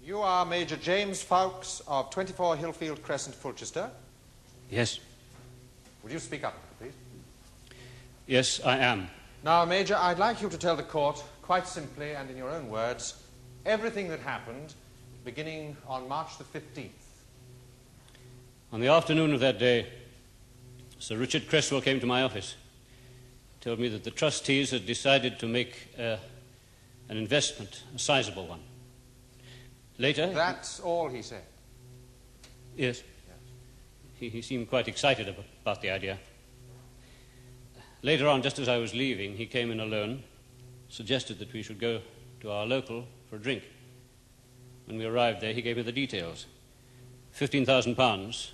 You are Major James Fawkes of 24 Hillfield Crescent, Fulchester? Yes. Would you speak up, please? Yes, I am. Now, Major, I'd like you to tell the court, quite simply and in your own words, everything that happened beginning on March the 15th. On the afternoon of that day, Sir Richard Cresswell came to my office, told me that the trustees had decided to make an investment, a sizable one. Later... That's all he said? Yes. He seemed quite excited about the idea. Later on, just as I was leaving, he came in alone, suggested that we should go to our local for a drink. When we arrived there, he gave me the details. £15,000,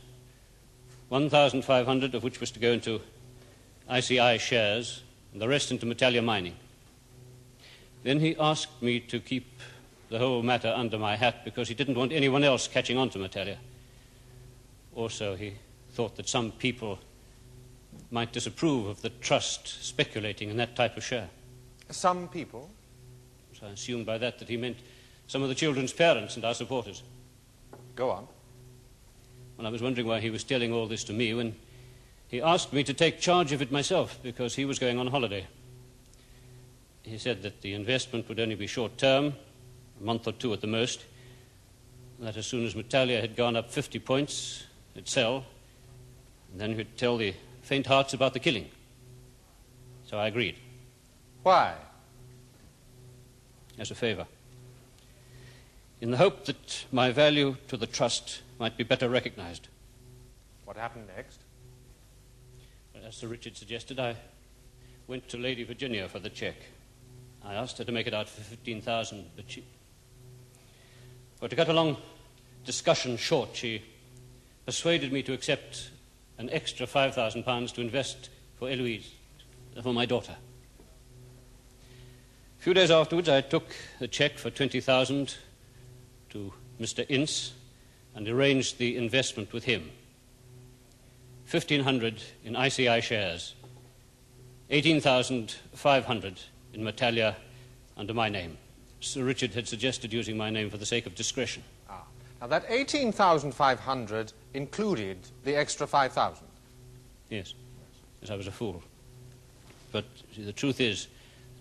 1,500 of which was to go into ICI shares, and the rest into Metallia Mining. Then he asked me to keep the whole matter under my hat because he didn't want anyone else catching on to Metallia. Also, he thought that some people might disapprove of the trust speculating in that type of share. Some people? So I assumed by that he meant some of the children's parents and our supporters. Go on. Well, I was wondering why he was telling all this to me when he asked me to take charge of it myself because he was going on holiday. He said that the investment would only be short-term, a month or two at the most, and that as soon as Metallia had gone up 50 points, it'd sell, and then he'd tell the faint hearts about the killing. So I agreed. Why? As a favor. In the hope that my value to the trust might be better recognized. What happened next? As Sir Richard suggested, I went to Lady Virginia for the cheque. I asked her to make it out for 15,000, but she... Well, to cut a long discussion short, she persuaded me to accept an extra £5,000 to invest for Eloise, for my daughter. A few days afterwards, I took a cheque for 20,000 to Mr. Ince and arranged the investment with him. 1,500 in ICI shares, 18,500 in Metallia under my name. Sir Richard had suggested using my name for the sake of discretion. Now, that 18,500 included the extra 5,000? Yes. Yes, I was a fool. But see, the truth is,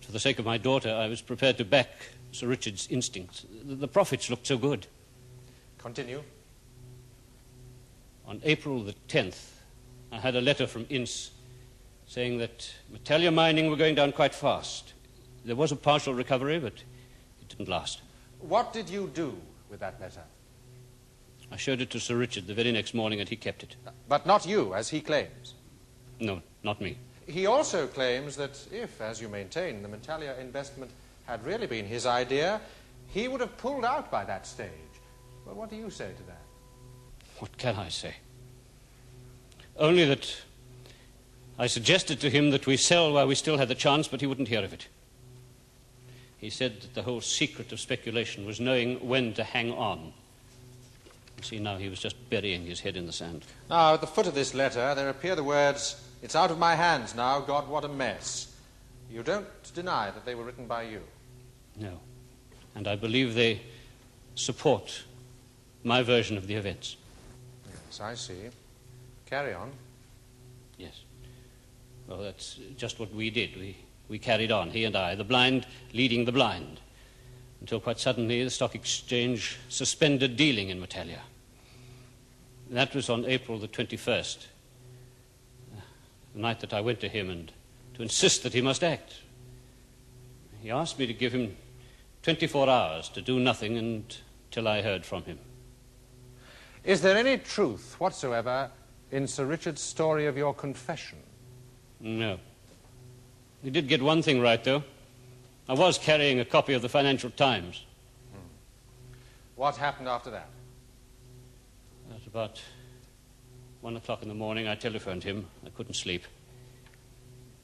for the sake of my daughter, I was prepared to back Sir Richard's instincts. The profits looked so good. Continue. On April the 10th, I had a letter from Ince saying that Metallia Mining were going down quite fast. There was a partial recovery, but it didn't last. What did you do with that letter? I showed it to Sir Richard the very next morning, and he kept it. But not you, as he claims. No, not me. He also claims that if, as you maintain, the Metallia investment had really been his idea, he would have pulled out by that stage. Well, what do you say to that? What can I say? Only that I suggested to him that we sell while we still had the chance, but he wouldn't hear of it. He said that the whole secret of speculation was knowing when to hang on. You see, now he was just burying his head in the sand. Now, at the foot of this letter, there appear the words, "It's out of my hands now, God, what a mess." You don't deny that they were written by you? No. And I believe they support my version of the events. Yes, I see. Carry on. Yes. Well, that's just what we did. We carried on, he and I, the blind leading the blind, until quite suddenly the stock exchange suspended dealing in Metallia. That was on April the 21st, the night that I went to him and to insist that he must act. He asked me to give him 24 hours to do nothing until I heard from him. Is there any truth whatsoever in Sir Richard's story of your confession? No. He did get one thing right, though. I was carrying a copy of the Financial Times. What happened after that? At about 1 o'clock in the morning, I telephoned him. I couldn't sleep.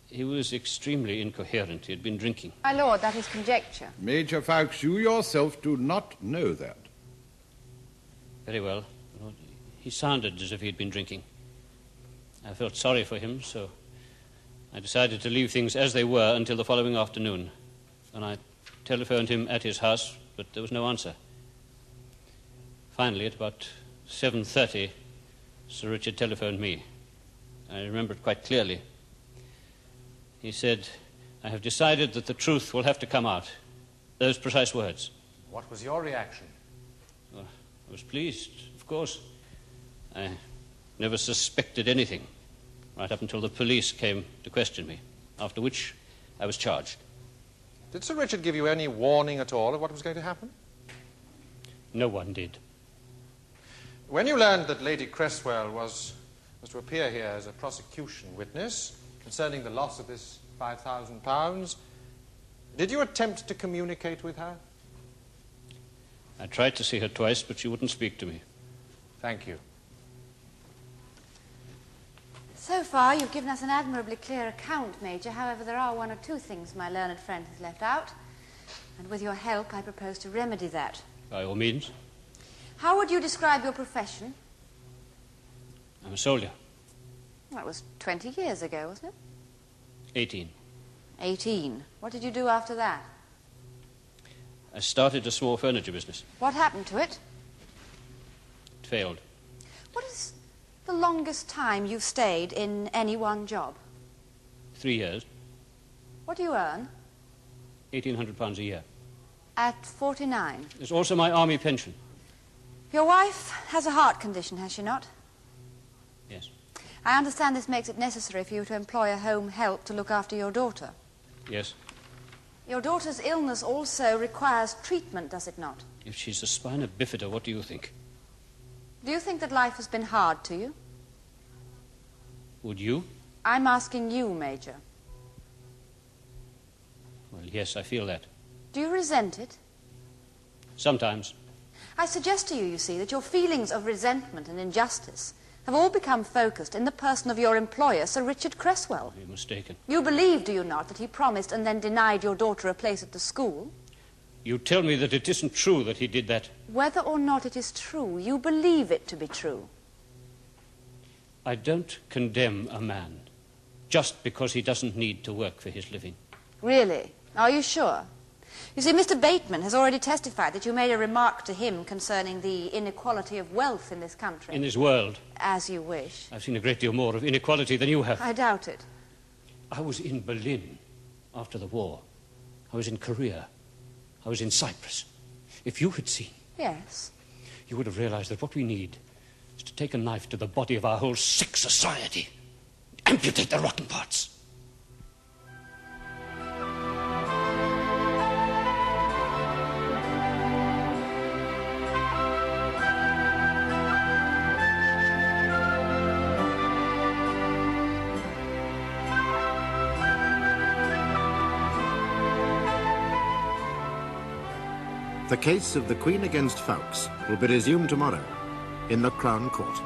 He was extremely incoherent. He had been drinking. My lord, that is conjecture. Major Fawkes, you yourself do not know that. Very well. He sounded as if he had been drinking. I felt sorry for him, so I decided to leave things as they were until the following afternoon. And I telephoned him at his house, but there was no answer. Finally, at about 7:30, Sir Richard telephoned me. I remember it quite clearly. He said, "I have decided that the truth will have to come out." Those precise words. What was your reaction? Well, I was pleased, of course. I never suspected anything, right up until the police came to question me, after which I was charged. Did Sir Richard give you any warning at all of what was going to happen? No one did. When you learned that Lady Cresswell was to appear here as a prosecution witness concerning the loss of this £5,000, did you attempt to communicate with her? I tried to see her twice, but she wouldn't speak to me. Thank you. So far, you've given us an admirably clear account, Major. However, there are one or two things my learned friend has left out. And with your help, I propose to remedy that. By all means. How would you describe your profession? I'm a soldier. That was 20 years ago, wasn't it? 18. 18. What did you do after that? I started a small furniture business. What happened to it? It failed. What is the longest time you've stayed in any one job? 3 years. What do you earn? £1,800 a year. At 49. There's also my army pension. Your wife has a heart condition, has she not? Yes. I understand this makes it necessary for you to employ a home help to look after your daughter. Yes. Your daughter's illness also requires treatment, does it not? If she's a spina bifida, what do you think? Do you think that life has been hard to you? Would you? I'm asking you, Major. Well, yes, I feel that. Do you resent it? Sometimes. I suggest to you, you see, that your feelings of resentment and injustice have all become focused in the person of your employer, Sir Richard Cresswell. You're mistaken. You believe, do you not, that he promised and then denied your daughter a place at the school? You tell me that it isn't true that he did that. Whether or not it is true, you believe it to be true. I don't condemn a man just because he doesn't need to work for his living. Really? Are you sure? You see, Mr. Bateman has already testified that you made a remark to him concerning the inequality of wealth in this country. In this world. As you wish. I've seen a great deal more of inequality than you have. I doubt it. I was in Berlin after the war. I was in Korea. I was in Cyprus. If you had seen... Yes. You would have realized that what we need is to take a knife to the body of our whole sick society. Amputate the rotten parts. The case of the Queen against Fawkes will be resumed tomorrow in the Crown Court.